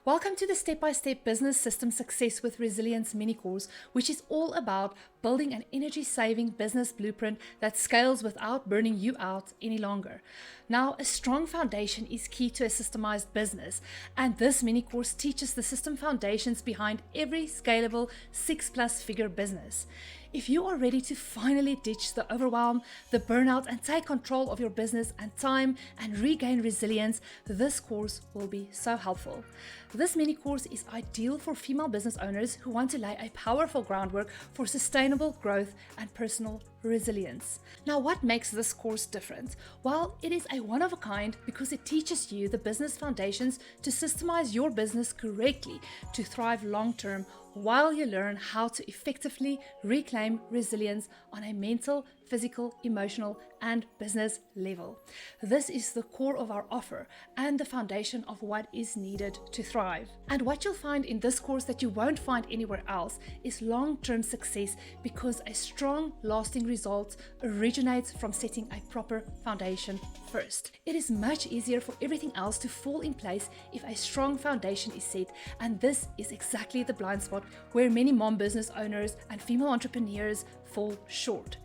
Welcome to the Step-by-Step Business System Success with Resilience mini course, which is all about building an energy-saving business blueprint that scales without burning you out any longer. Now, a strong foundation is key to a systemized business, and this mini course teaches the system foundations behind every scalable 6+ figure business. If you are ready to finally ditch the overwhelm, the burnout, and take control of your business and time and regain resilience, this course will be so helpful. This mini course is ideal for female business owners who want to lay a powerful groundwork for sustainable growth and personal resilience. Now, what makes this course different? Well, it is a one-of-a-kind because it teaches you the business foundations to systemize your business correctly to thrive long-term, while you learn how to effectively reclaim resilience on a mental, physical, emotional, and business level. This is the core of our offer and the foundation of what is needed to thrive. And what you'll find in this course that you won't find anywhere else is long-term success, because a strong, lasting result originates from setting a proper foundation first. It is much easier for everything else to fall in place if a strong foundation is set, and this is exactly the blind spot where many mom business owners and female entrepreneurs fall short.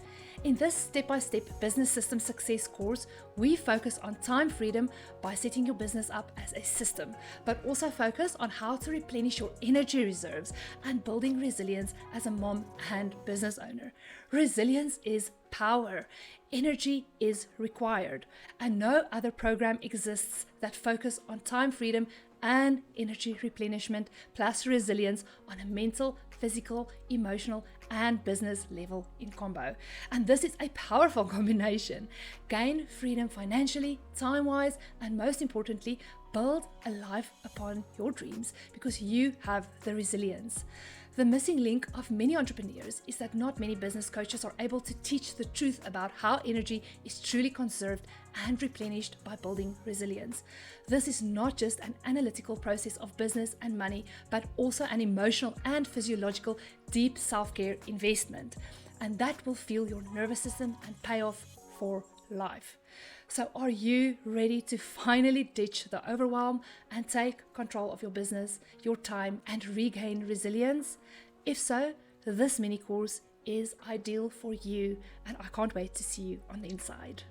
In this step-by-step business system success course, we focus on time freedom by setting your business up as a system, but also focus on how to replenish your energy reserves and building resilience as a mom and business owner. Resilience is power. Energy is required, and no other program exists that focus on time freedom and energy replenishment plus resilience on a mental, physical, emotional, and business level in combo. And this is a powerful combination. Gain freedom financially, time-wise, and most importantly, build a life upon your dreams because you have the resilience. The missing link of many entrepreneurs is that not many business coaches are able to teach the truth about how energy is truly conserved and replenished by building resilience. This is not just an analytical process of business and money, but also an emotional and physiological deep self-care investment. And that will fuel your nervous system and pay off for life. So are you ready to finally ditch the overwhelm and take control of your business, your time, and regain resilience? If so, this mini course is ideal for you, and I can't wait to see you on the inside.